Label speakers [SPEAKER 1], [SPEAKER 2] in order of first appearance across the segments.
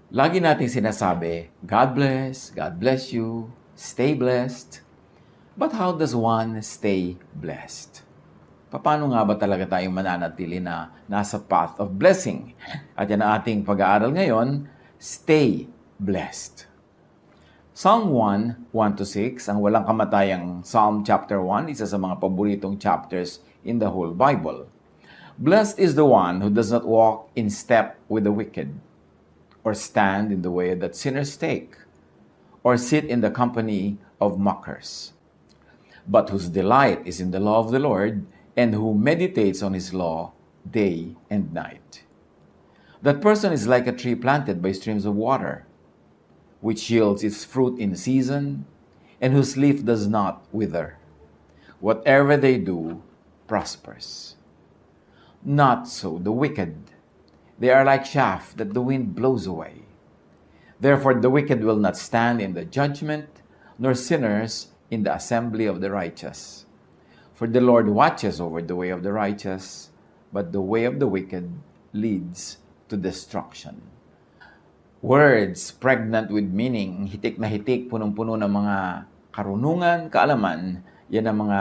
[SPEAKER 1] Lagi nating sinasabi, God bless you, stay blessed. But how does one stay blessed? Paano nga ba talaga tayong mananatili na nasa path of blessing? At yan ang ating pag-aaral ngayon, stay blessed. Psalm 1, 1-6, ang walang kamatayang Psalm chapter 1, isa sa mga paboritong chapters in the whole Bible. Blessed is the one who does not walk in step with the wicked, or stand in the way that sinners take, or sit in the company of mockers, but whose delight is in the law of the Lord, and who meditates on his law day and night. That person is like a tree planted by streams of water, which yields its fruit in season, and whose leaf does not wither. Whatever they do prospers. Not so the wicked. They are like chaff that the wind blows away. Therefore the wicked will not stand in the judgment, nor sinners in the assembly of the righteous. For the Lord watches over the way of the righteous, but the way of the wicked leads to destruction. Words pregnant with meaning, hitik na hitik, punong-puno ng mga karunungan, kaalaman, yan ang mga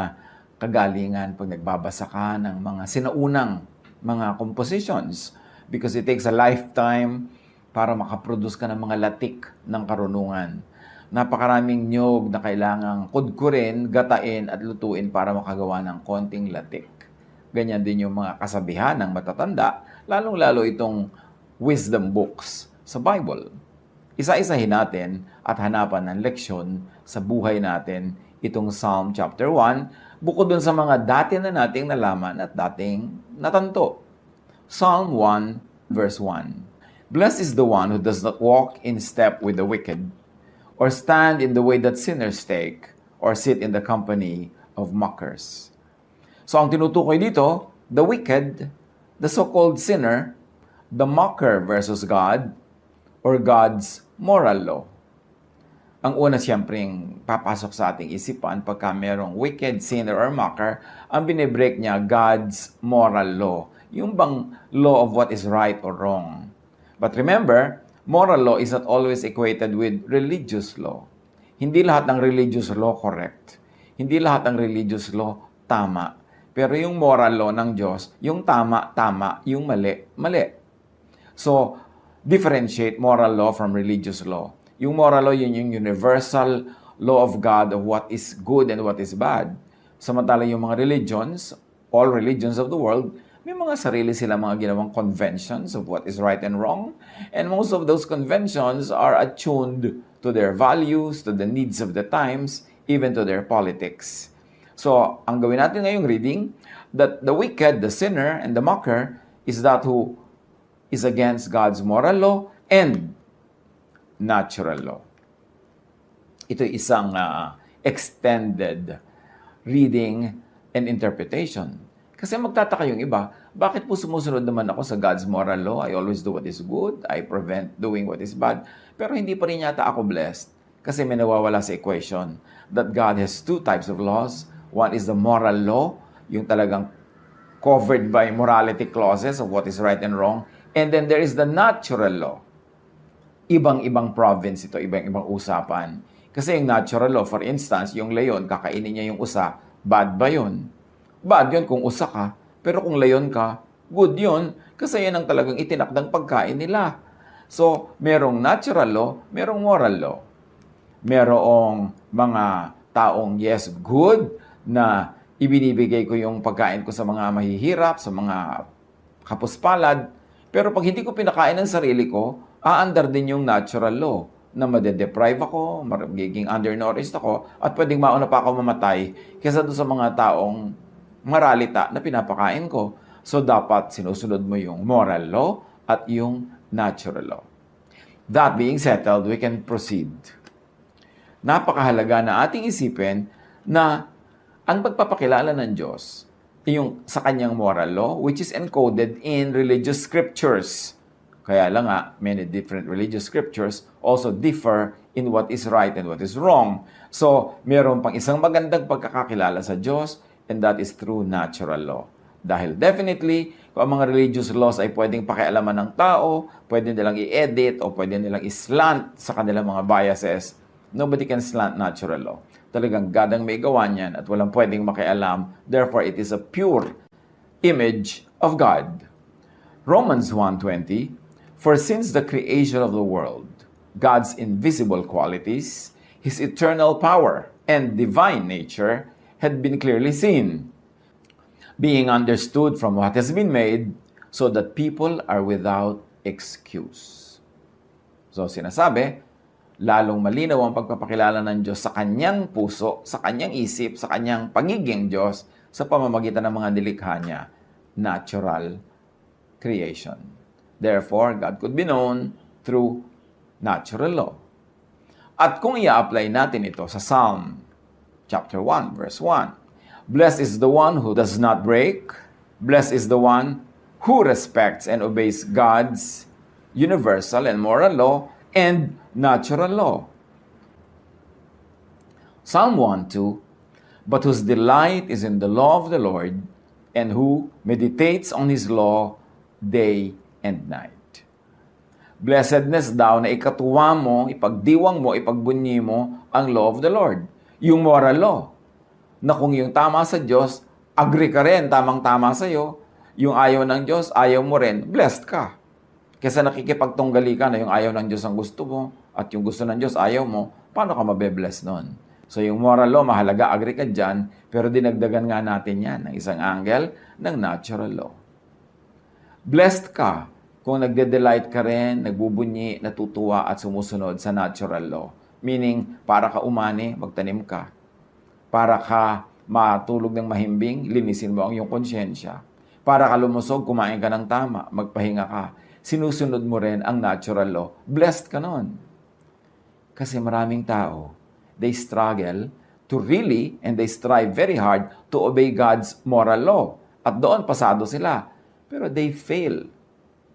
[SPEAKER 1] kagalingan pag nagbabasa ka ng mga sinaunang mga compositions. Because it takes a lifetime para makaproduce ka ng mga latik ng karunungan. Napakaraming niyog na kailangang kudkurin, gatain at lutuin para makagawa ng konting latik. Ganyan din yung mga kasabihan ng matatanda, lalong-lalo itong wisdom books sa Bible. Isa-isahin natin at hanapan ng leksyon sa buhay natin itong Psalm chapter 1, bukod dun sa mga dati na nating nalaman at dating natanto. Psalm 1, verse 1. Blessed is the one who does not walk in step with the wicked, or stand in the way that sinners take, or sit in the company of mockers. So ang tinutukoy dito, the wicked, the so-called sinner, the mocker versus God, or God's moral law. Ang una siyempreng papasok sa ating isipan pagka merong wicked, sinner, or mocker, ang binibreak niya God's moral law. Yung bang law of what is right or wrong. But remember, moral law is not always equated with religious law. Hindi lahat ng religious law correct. Hindi lahat ng religious law tama. Pero yung moral law ng Diyos, yung tama, tama, yung mali, mali. So, differentiate moral law from religious law. Yung moral law, yun yung universal law of God of what is good and what is bad. Samantalang yung mga religions, all religions of the world, may mga sarili sila mga ginawang conventions of what is right and wrong. And most of those conventions are attuned to their values, to the needs of the times, even to their politics. So, ang gawin natin ngayong reading, that the wicked, the sinner, and the mocker is that who is against God's moral law and natural law. Ito isang extended reading and interpretation. Kasi magtataka yung iba, bakit po sumusunod naman ako sa God's moral law? I always do what is good. I prevent doing what is bad. Pero hindi pa rin yata ako blessed. Kasi may nawawala sa equation that God has two types of laws. One is the moral law, yung talagang covered by morality clauses of what is right and wrong. And then there is the natural law. Ibang-ibang province ito, ibang-ibang usapan. Kasi yung natural law, for instance, yung leon, kakainin niya yung usa, bad ba yun? Bad yun kung usa ka, pero kung leon ka, good yun, kasi yan ang talagang itinakdang pagkain nila. So, merong natural law, merong moral law. Merong mga taong, yes, good, na ibinibigay ko yung pagkain ko sa mga mahihirap, sa mga kapuspalad, pero pag hindi ko pinakain ng sarili ko, aandar din yung natural law na madedeprive ako, magiging undernourished ako, at pwedeng mauna pa ako mamatay kaysa doon sa mga taong maralita na pinapakain ko. So, dapat sinusunod mo yung moral law at yung natural law. That being settled, we can proceed. Napakahalaga na ating isipin na ang pagpapakilala ng Diyos yung sa kanyang moral law, which is encoded in religious scriptures. Kaya lang nga, many different religious scriptures also differ in what is right and what is wrong. So, meron pang isang magandang pagkakakilala sa Diyos, and that is through natural law. Dahil definitely, kung ang mga religious laws ay pwedeng pakialaman ng tao, pwede nilang i-edit o pwede nilang i-slant sa kanilang mga biases, nobody can slant natural law. Talagang God ang may gawa niyan at walang pwedeng makialam. Therefore, it is a pure image of God. Romans 1:20, for since the creation of the world, God's invisible qualities, His eternal power and divine nature had been clearly seen, being understood from what has been made, so that people are without excuse. So sinasabi, lalong malinaw ang pagpapakilala ng Diyos sa kanyang puso, sa kanyang isip, sa kanyang pagiging Diyos sa pamamagitan ng mga nilikha niya, natural creation. Therefore, God could be known through natural law. At kung i-apply natin ito sa Psalm chapter 1, verse 1, blessed is the one who does not break. Blessed is the one who respects and obeys God's universal and moral law and natural law. Psalm 1:2, but whose delight is in the law of the Lord, and who meditates on His law day and night. Blessedness daw na ikatuwa mo, ipagdiwang mo, ipagbunyi mo ang law of the Lord. Yung moral law. Na kung yung tama sa Diyos, agree ka rin, tamang-tama sa'yo. Yung ayaw ng Diyos, ayaw mo rin, blessed ka. Kesa nakikipagtunggali ka na yung ayaw ng Diyos ang gusto mo, at yung gusto ng Diyos ayaw mo, paano ka mabe-bless nun? So yung moral law, mahalaga, agree ka dyan, pero dinagdagan nga natin yan ng isang angle ng natural law. Blessed ka kung nagde-delight ka rin, nagbubunyi, natutuwa at sumusunod sa natural law. Meaning, para ka umani, magtanim ka. Para ka matulog ng mahimbing, linisin mo ang iyong konsyensya. Para ka lumusog, kumain ka ng tama, magpahinga ka. Sinusunod mo rin ang natural law. Blessed ka nun. Kasi maraming tao, they struggle to really, and they strive very hard to obey God's moral law. At doon pasado sila. Pero they fail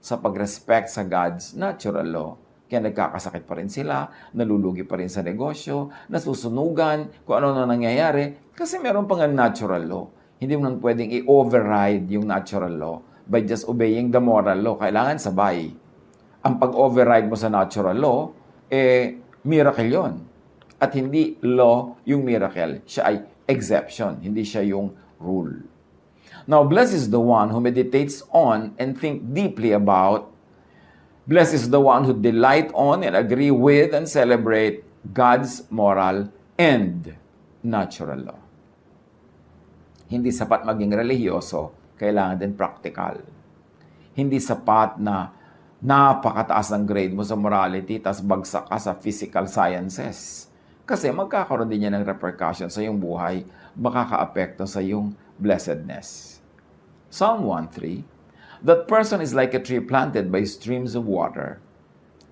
[SPEAKER 1] sa pag-respect sa God's natural law. Kaya nagkakasakit pa rin sila, nalulugi pa rin sa negosyo, nasusunugan, kung ano na nangyayari, kasi meron pang natural law. Hindi mo nang pwedeng i-override yung natural law by just obeying the moral law. Kailangan sabay. Ang pag-override mo sa natural law, miracle yon. At hindi law yung miracle. Siya ay exception, hindi siya yung rule. Now, blessed is the one who meditates on and think deeply about. Blessed is the one who delight on and agree with and celebrate God's moral and natural law. Hindi sapat maging relihiyoso, kailangan din practical. Hindi sapat na napakataas ng grade mo sa morality, tas bagsak ka sa physical sciences. Kasi magkakaroon din yan ng repercussion sa iyong buhay, makaka-apekto sa iyong blessedness. Psalm 1:3, that person is like a tree planted by streams of water.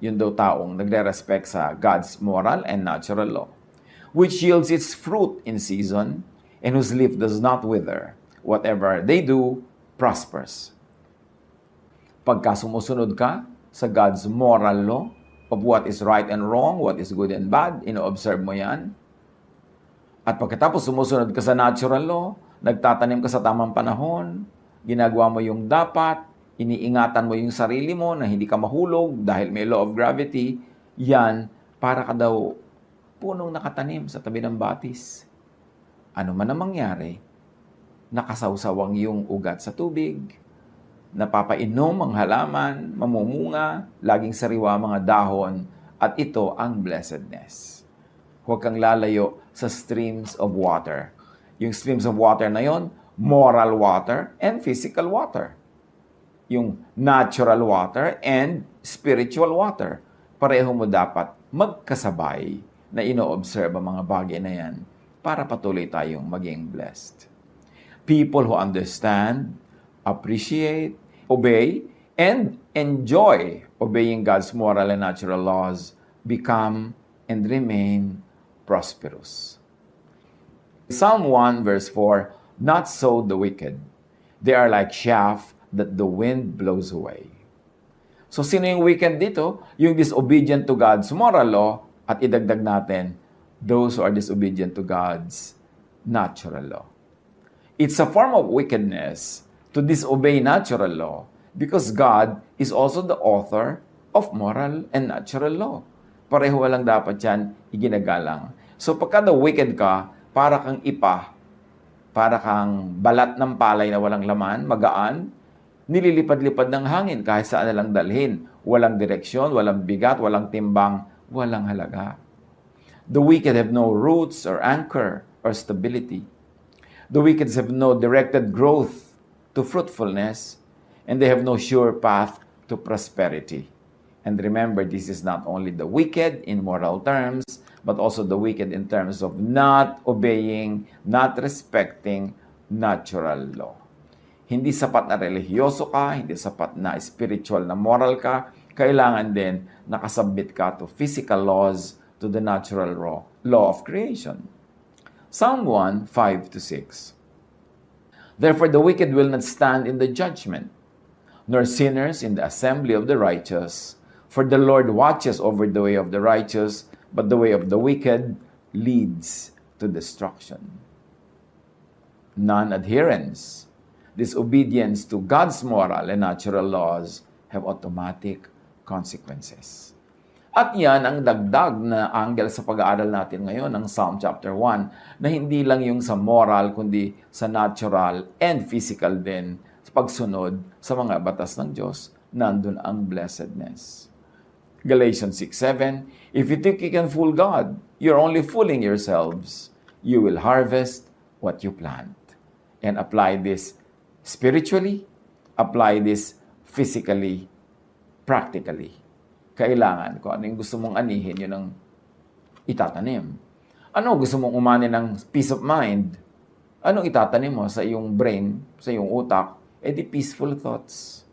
[SPEAKER 1] Yun daw taong nagre-respect sa God's moral and natural law, which yields its fruit in season, and whose leaf does not wither. Whatever they do, prospers. Pagka sumusunod ka sa God's moral law of what is right and wrong, what is good and bad, ino-observe mo yan. At pagkatapos sumusunod ka sa natural law, nagtatanim ka sa tamang panahon, ginagawa mo yung dapat, iniingatan mo yung sarili mo na hindi ka mahulog dahil may law of gravity, yan, para ka daw punong nakatanim sa tabi ng batis. Ano man ang mangyari, nakasawsawang yung ugat sa tubig, napapainom ang halaman, mamumunga, laging sariwa mga dahon, at ito ang blessedness. Huwag kang lalayo sa streams of water. Yung streams of water na yon, moral water and physical water. Yung natural water and spiritual water. Pareho mo dapat magkasabay na ino-observe ang mga bagay na yan para patuloy tayong maging blessed. People who understand, appreciate, obey, and enjoy obeying God's moral and natural laws become and remain prosperous. Psalm 1 verse 4, not so the wicked. They are like chaff that the wind blows away. So sino yung wicked dito? Yung disobedient to God's moral law, at idagdag natin, those who are disobedient to God's natural law. It's a form of wickedness to disobey natural law because God is also the author of moral and natural law. Pareho lang dapat yan iginagalang. So pagka the wicked ka, para kang para kang balat ng palay na walang laman, magaan, nililipad-lipad ng hangin kahit saan na lang dalhin. Walang direksyon, walang bigat, walang timbang, walang halaga. The wicked have no roots or anchor or stability. The wicked have no directed growth to fruitfulness, and they have no sure path to prosperity. And remember, this is not only the wicked in moral terms, but also the wicked in terms of not obeying, not respecting natural law. Hindi sapat na religyoso ka, hindi sapat na spiritual na moral ka, kailangan din nakasubmit ka to physical laws, to the natural law of creation. Psalm 1, 5-6. Therefore the wicked will not stand in the judgment, nor sinners in the assembly of the righteous. For the Lord watches over the way of the righteous, but the way of the wicked leads to destruction. Non-adherence, disobedience to God's moral and natural laws have automatic consequences. At yan ang dagdag na angle sa pag-aaral natin ngayon ng Psalm chapter 1 na hindi lang yung sa moral kundi sa natural and physical din sa pagsunod sa mga batas ng Diyos, nandun ang blessedness. Galatians 6:7, if you think you can fool God, you're only fooling yourselves. You will harvest what you plant. And apply this spiritually, apply this physically, practically. Kailangan kung ano yung gusto mong anihin, yun ang itatanim. Ano gusto mong umani ng peace of mind? Anong itatanim mo sa iyong brain, sa iyong utak? Di peaceful thoughts.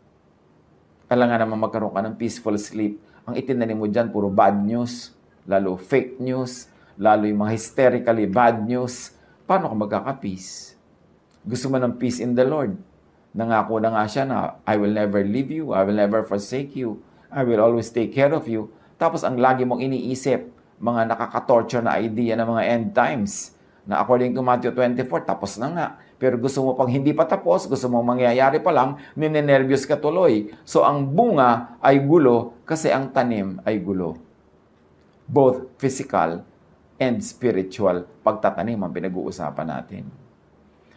[SPEAKER 1] Kailangan naman magkaroon ka ng peaceful sleep. Ang itinanim mo dyan, puro bad news, lalo fake news, lalo yung mga hysterically bad news. Paano ka magkaka-peace? Gusto mo ng peace in the Lord. Nangako na nga siya na, I will never leave you, I will never forsake you, I will always take care of you. Tapos ang lagi mong iniisip, mga nakaka-torture na idea ng mga end times, na according to Matthew 24, tapos na nga. Pero gusto mo pang hindi pa tapos, gusto mo mangyayari pa lang, ninenervyos ka tuloy. So ang bunga ay gulo kasi ang tanim ay gulo. Both physical and spiritual pagtatanim ang pinag-uusapan natin.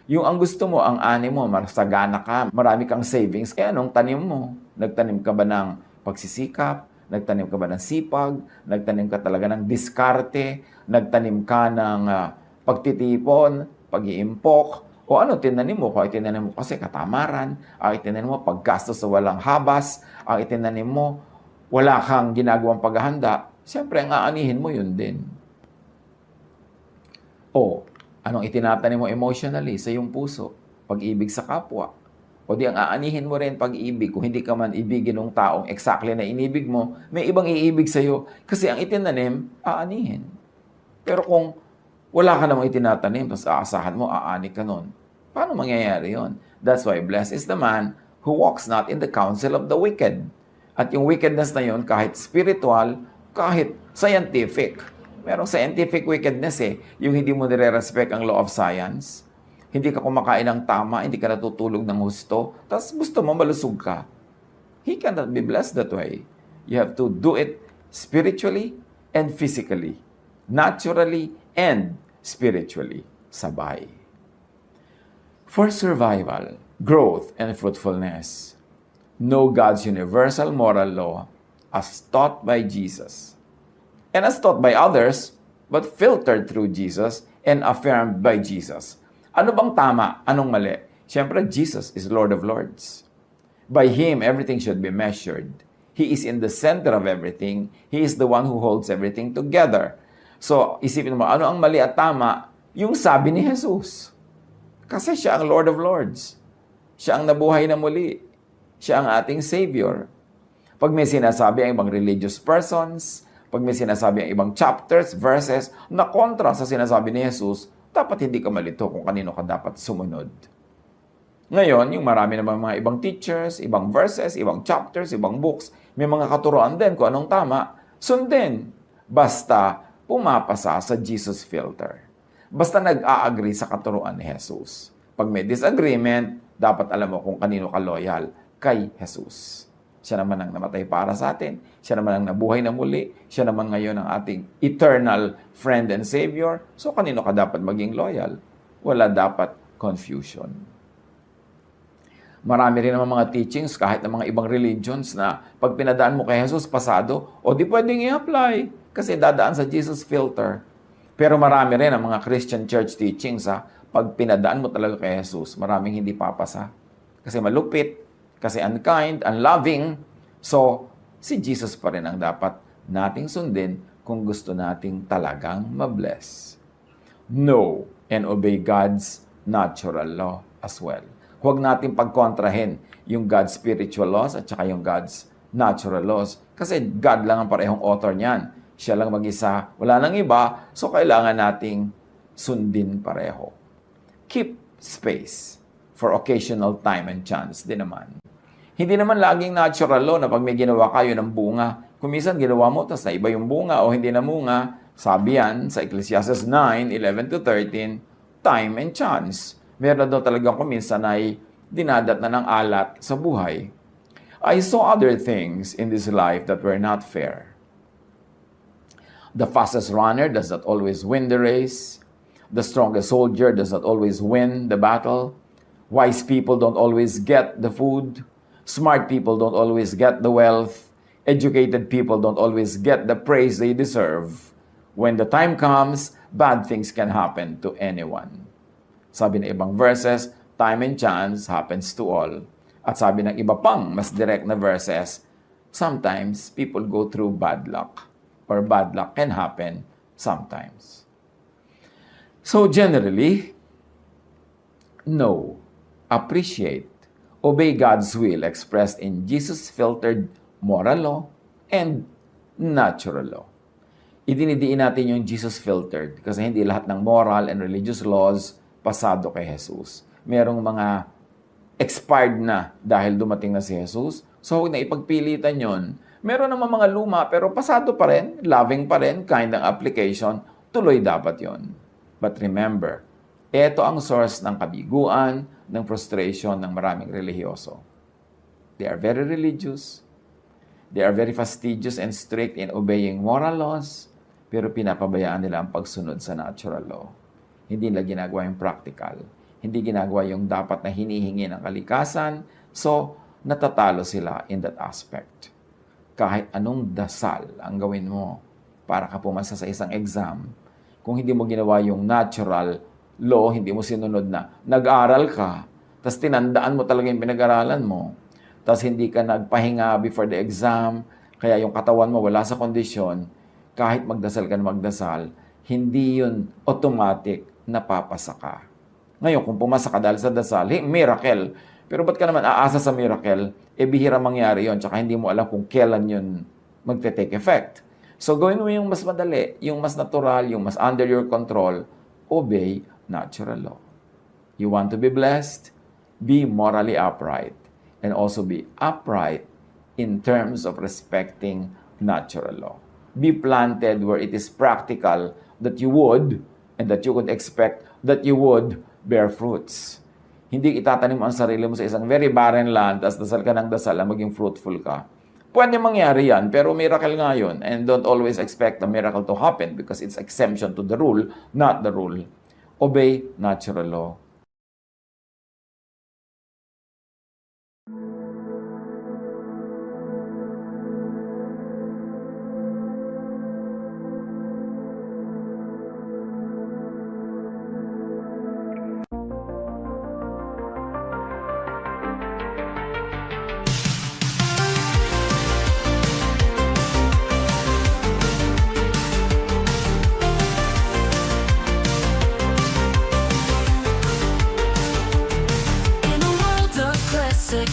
[SPEAKER 1] Yung ang gusto mo, ang ani mo, masagana ka, marami kang savings, kaya anong tanim mo? Nagtanim ka ba ng pagsisikap? Nagtanim ka ba ng sipag? Nagtanim ka talaga ng diskarte? Nagtanim ka ng pagtitipon, pag-iimpok? O ano tinanim mo? Kung itinanim mo kasi katamaran, ang itinanim mo paggastos sa walang habas, ang itinanim mo wala kang ginagawang paghahanda, siyempre ang aanihin mo yun din. O anong itinatanim mo emotionally sa iyong puso? Pag-ibig sa kapwa. O di ang aanihin mo rin pag-ibig. Kung hindi ka man ibigin ng taong exactly na inibig mo, may ibang iibig sa iyo kasi ang itinanim, aanihin. Pero kung wala ka namang itinatanim, tapos aasahan mo, aani ka nun, paano mangyayari yon? That's why blessed is the man who walks not in the counsel of the wicked. At yung wickedness na yon, kahit spiritual, kahit scientific, merong scientific wickedness yung hindi mo nire-respect ang law of science, hindi ka kumakain ng tama, hindi ka natutulog ng husto, tapos gusto mo malusog ka. He cannot be blessed that way. You have to do it spiritually and physically, naturally and spiritually, sabay. For survival, growth, and fruitfulness, know God's universal moral law as taught by Jesus, and as taught by others, but filtered through Jesus and affirmed by Jesus. Ano bang tama? Anong mali? Siyempre, Jesus is Lord of Lords. By Him, everything should be measured. He is in the center of everything. He is the one who holds everything together. So, isipin mo, ano ang mali at tama? Yung sabi ni Jesus. Kasi siya ang Lord of Lords. Siya ang nabuhay na muli. Siya ang ating Savior. Pag may sinasabi ang ibang religious persons, pag may sinasabi ang ibang chapters, verses, na kontra sa sinasabi ni Jesus, dapat hindi ka malito kung kanino ka dapat sumunod. Ngayon, yung marami namang mga ibang teachers, ibang verses, ibang chapters, ibang books, may mga katuroan din kung anong tama, sundin. Basta pumapasa sa Jesus filter. Basta nag-a-agree sa katuroan ni Jesus. Pag may disagreement, dapat alam mo kung kanino ka loyal, kay Jesus. Siya naman ang namatay para sa atin. Siya naman ang nabuhay na muli. Siya naman ngayon ang ating eternal friend and Savior. So, kanino ka dapat maging loyal? Wala dapat confusion. Marami rin naman mga teachings kahit ng mga ibang religions na pag pinadaan mo kay Jesus, pasado, o di pwedeng i-apply kasi dadaan sa Jesus filter. Pero marami rin ang mga Christian church teachings pag pinadaan mo talaga kay Jesus, maraming hindi papasa. Kasi malupit, kasi unkind, unloving. So, si Jesus pa rin ang dapat nating sundin kung gusto nating talagang mabless. Know and obey God's natural law as well. Huwag natin pagkontrahin yung God's spiritual laws at saka yung God's natural laws. Kasi God lang ang parehong author niyan. Siya lang mag-isa, wala nang iba, so kailangan nating sundin pareho. Keep space for occasional time and chance din naman. Hindi naman laging natural law na pag may ginawa kayo ng bunga, kung minsan ginawa mo, tapos na iba yung bunga o hindi na bunga, sabi yan sa Ecclesiastes 9:11-13, time and chance. Meron daw talagang kung minsan ay dinadat na ng alat sa buhay. I saw other things in this life that were not fair. The fastest runner does not always win the race. The strongest soldier does not always win the battle. Wise people don't always get the food. Smart people don't always get the wealth. Educated people don't always get the praise they deserve. When the time comes, bad things can happen to anyone. Sabi ng ibang verses, time and chance happens to all. At sabi ng iba pang mas direct na verses, sometimes people go through bad luck. Or bad luck can happen sometimes. So generally, know, appreciate, obey God's will expressed in Jesus-filtered moral law and natural law. Idinidiin natin yung Jesus-filtered kasi hindi lahat ng moral and religious laws pasado kay Jesus. Merong mga expired na dahil dumating na si Jesus. So huwag na ipagpilitan yon. Meron naman mga luma pero pasado pa rin, loving pa rin, kind ng application, tuloy dapat yon. But remember, ito ang source ng kabiguan, ng frustration ng maraming relihiyoso. They are very religious. They are very fastidious and strict in obeying moral laws, pero pinapabayaan nila ang pagsunod sa natural law. Hindi nila ginagawa yung practical. Hindi ginagawa yung dapat na hinihingi ng kalikasan. So, natatalo sila in that aspect. Kahit anong dasal ang gawin mo para ka pumasa sa isang exam, kung hindi mo ginawa yung natural law, hindi mo sinunod na nag-aral ka, tapos tinandaan mo talaga yung pinag-aralan mo, tapos hindi ka nagpahinga before the exam, kaya yung katawan mo wala sa kondisyon, kahit magdasal ka na magdasal, hindi yun automatic na papasa ka. Ngayon, kung pumasa ka dahil sa dasal, miracle. Pero ba't ka naman aasa sa miracle? Bihira mangyari yun, tsaka hindi mo alam kung kailan yun magte-take effect. So, gawin mo yung mas madali, yung mas natural, yung mas under your control. Obey natural law. You want to be blessed? Be morally upright. And also be upright in terms of respecting natural law. Be planted where it is practical that you would, and that you could expect that you would bear fruits. Hindi itatanim ang sarili mo sa isang very barren land, tapos dasal ka ng dasal na maging fruitful ka. Pwede mangyari yan, pero miracle nga yun. And don't always expect the miracle to happen because it's exemption to the rule, not the rule. Obey natural law.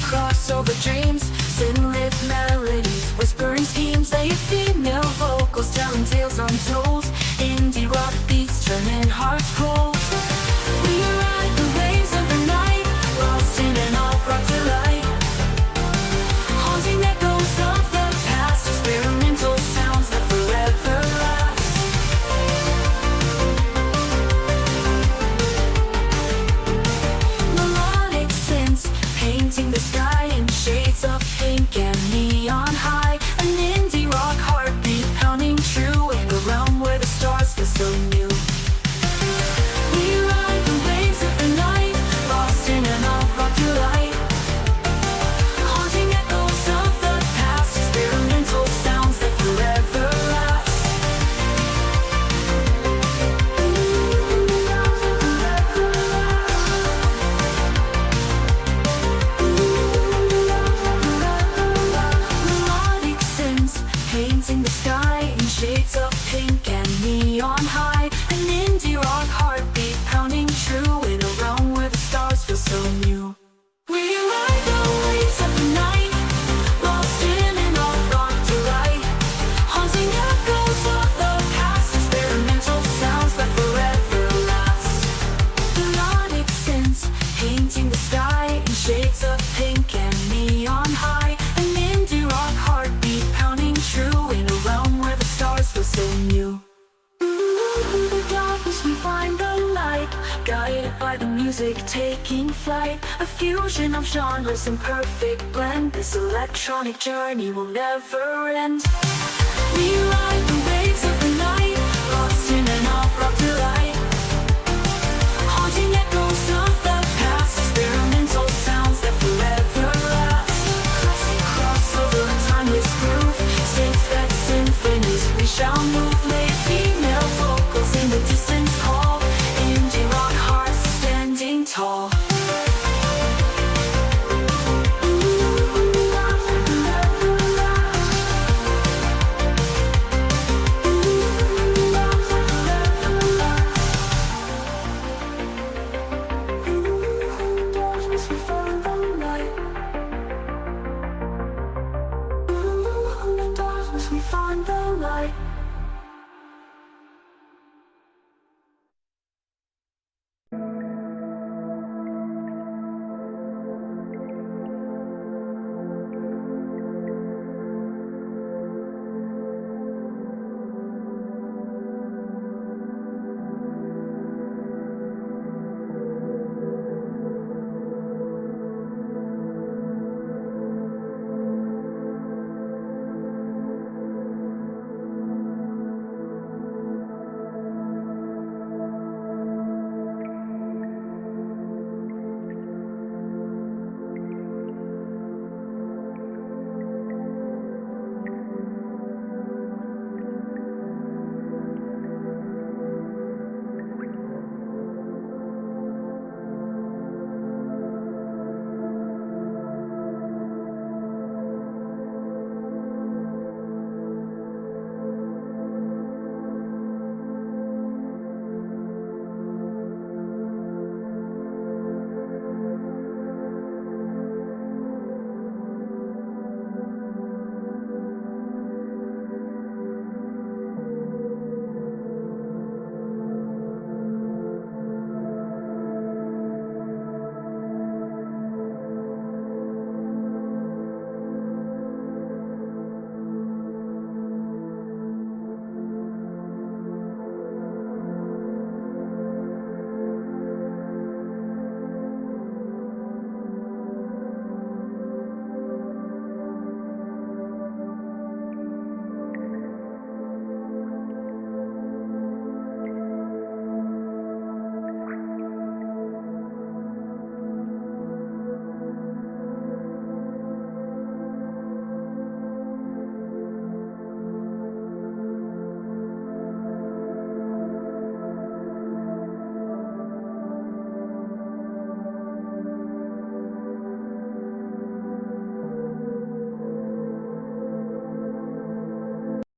[SPEAKER 2] Crossover dreams, sin-lit melodies, whispering schemes, they female vocals telling tales untold, indie rock beats turning hearts cold. We ride the waves of the night, lost in an alt-rock delight, haunting echoes of the past, experimental sounds that forever last. Melodic synths guided by the music taking flight. A fusion of genres in perfect blend. This electronic journey will never end. We ride the waves of the night, lost in an opera delight. Haunting echoes of the past, experimental sounds that forever last. Crossover, timeless groove, safe that symphonies we shall move. Late